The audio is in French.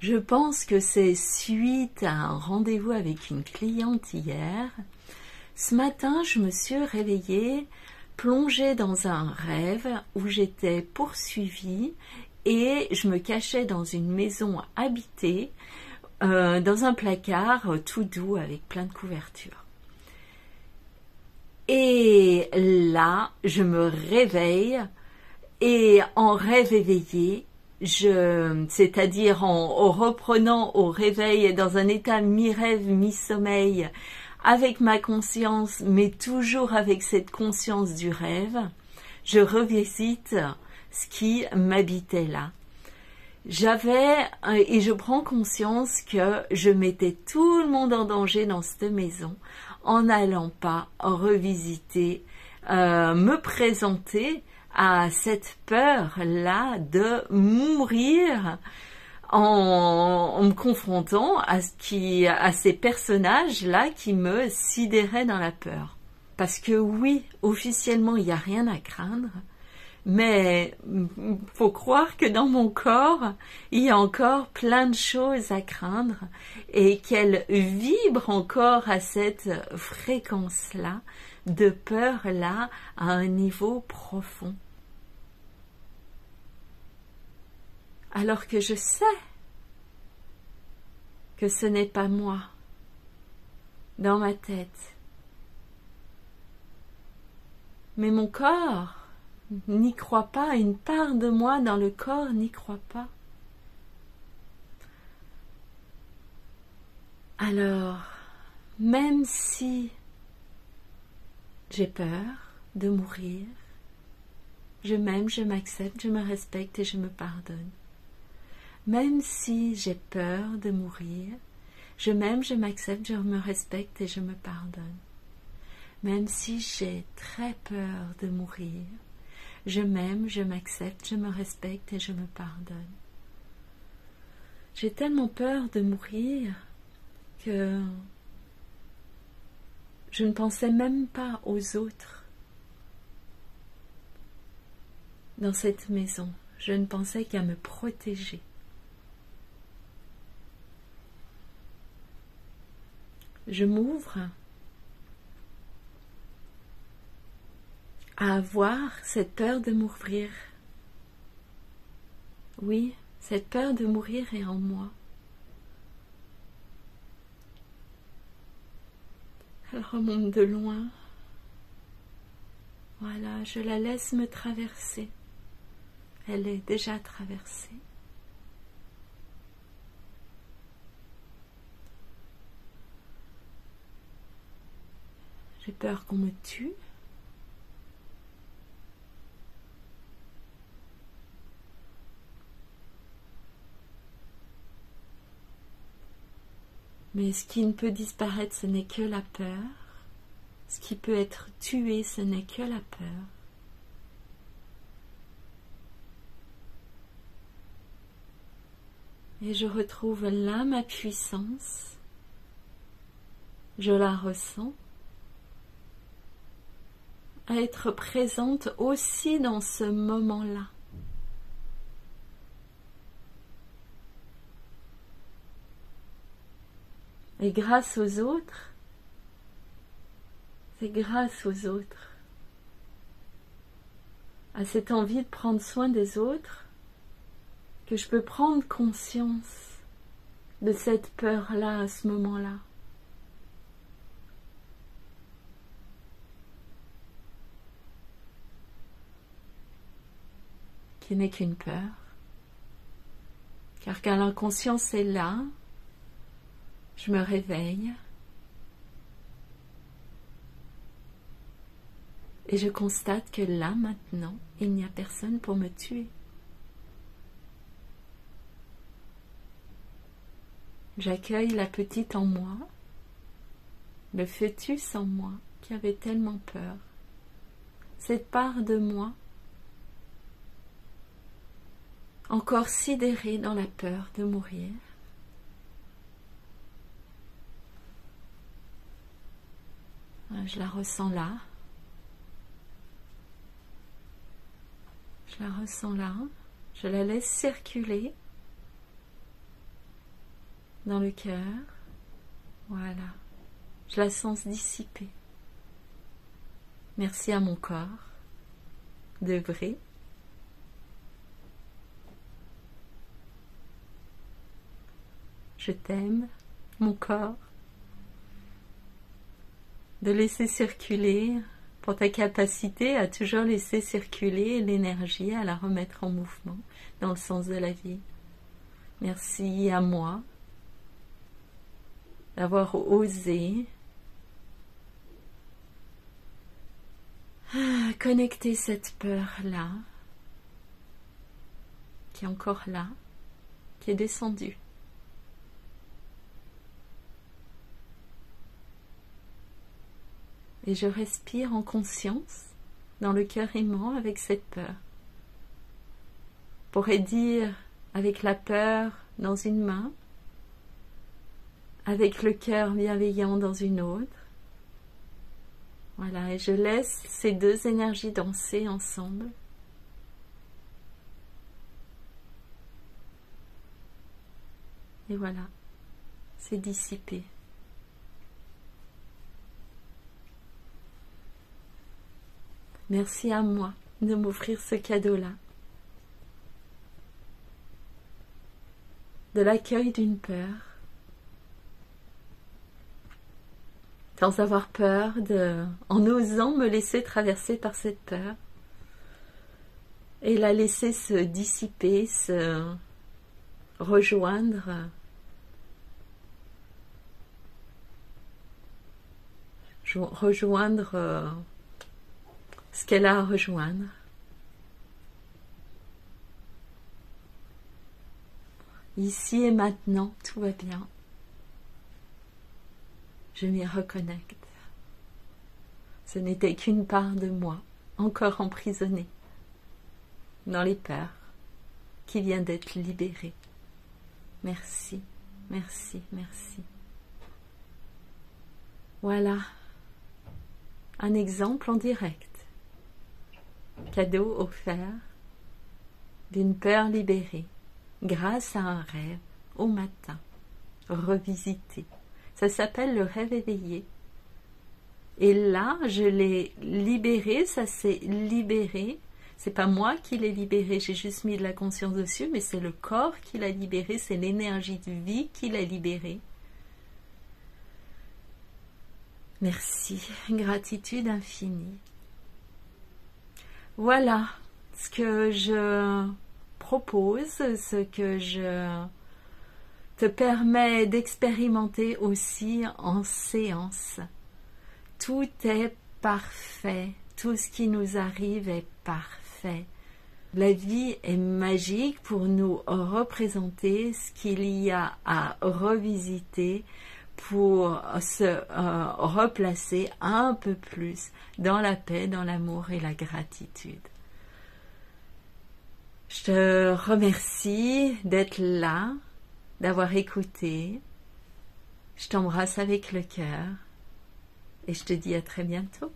Je pense que c'est suite à un rendez-vous avec une cliente hier. Ce matin, je me suis réveillée, plongée dans un rêve où j'étais poursuivie et je me cachais dans une maison habitée, dans un placard tout doux avec plein de couvertures. Et là, je me réveille et en rêve éveillé, c'est-à-dire en reprenant au réveil dans un état mi-rêve, mi-sommeil, avec ma conscience, mais toujours avec cette conscience du rêve, je revisite ce qui m'habitait là. Et je prends conscience que je mettais tout le monde en danger dans cette maison en n'allant pas revisiter, me présenter à cette peur-là de mourir en me confrontant à ces personnages-là qui me sidéraient dans la peur. Parce que oui, officiellement, il n'y a rien à craindre, mais faut croire que dans mon corps, il y a encore plein de choses à craindre et qu'elle vibre encore à cette fréquence-là, de peur-là, à un niveau profond. Alors que je sais que ce n'est pas moi, dans ma tête. Mais mon corps n'y croit pas, une part de moi dans le corps n'y croit pas. Alors, même si j'ai peur de mourir, je m'aime, je m'accepte, je me respecte et je me pardonne. Même si j'ai peur de mourir, je m'aime, je m'accepte, je me respecte et je me pardonne. Même si j'ai très peur de mourir, je m'aime, je m'accepte, je me respecte et je me pardonne. J'ai tellement peur de mourir que je ne pensais même pas aux autres dans cette maison. Je ne pensais qu'à me protéger. Je m'ouvre à avoir cette peur de mourir. Oui, cette peur de mourir est en moi. Elle remonte de loin. Voilà, je la laisse me traverser. Elle est déjà traversée. J'ai peur qu'on me tue. Mais ce qui ne peut disparaître, ce n'est que la peur. Ce qui peut être tué, ce n'est que la peur. Et je retrouve là ma puissance. Je la ressens. À être présente aussi dans ce moment-là. Et grâce aux autres, c'est grâce aux autres, à cette envie de prendre soin des autres, que je peux prendre conscience de cette peur-là à ce moment-là. Qui n'est qu'une peur, car quand l'inconscience est là, je me réveille et je constate que là, maintenant, il n'y a personne pour me tuer. J'accueille la petite en moi, le fœtus en moi qui avait tellement peur, cette part de moi encore sidérée dans la peur de mourir. Je la ressens là. Je la ressens là. Je la laisse circuler. dans le cœur. Voilà. Je la sens dissiper. Merci à mon corps d'œuvrer. Je t'aime, mon corps, de laisser circuler, pour ta capacité à toujours laisser circuler l'énergie, à la remettre en mouvement dans le sens de la vie. Merci à moi d'avoir osé connecter cette peur-là, qui est encore là, qui est descendue. Et je respire en conscience, dans le cœur aimant, avec cette peur. On pourrait dire avec la peur dans une main, avec le cœur bienveillant dans une autre. Voilà, et je laisse ces deux énergies danser ensemble. Et voilà, c'est dissipé. Merci à moi de m'offrir ce cadeau-là, de l'accueil d'une peur, sans avoir peur, en osant me laisser traverser par cette peur et la laisser se dissiper, se rejoindre, ce qu'elle a à rejoindre. Ici et maintenant, tout va bien. Je m'y reconnecte. Ce n'était qu'une part de moi, encore emprisonnée dans les peurs, qui vient d'être libérée. Merci, merci, merci. Voilà, un exemple en direct. Cadeau offert d'une peur libérée grâce à un rêve au matin, revisité. Ça s'appelle le rêve éveillé. Et là, je l'ai libéré, ça s'est libéré. C'est pas moi qui l'ai libéré, j'ai juste mis de la conscience dessus, mais c'est le corps qui l'a libéré, c'est l'énergie de vie qui l'a libéré. Merci, gratitude infinie. Voilà ce que je propose, ce que je te permets d'expérimenter aussi en séance. Tout est parfait, tout ce qui nous arrive est parfait. La vie est magique pour nous représenter ce qu'il y a à revisiter, pour se replacer un peu plus dans la paix, dans l'amour et la gratitude. Je te remercie d'être là, d'avoir écouté. Je t'embrasse avec le cœur et je te dis à très bientôt.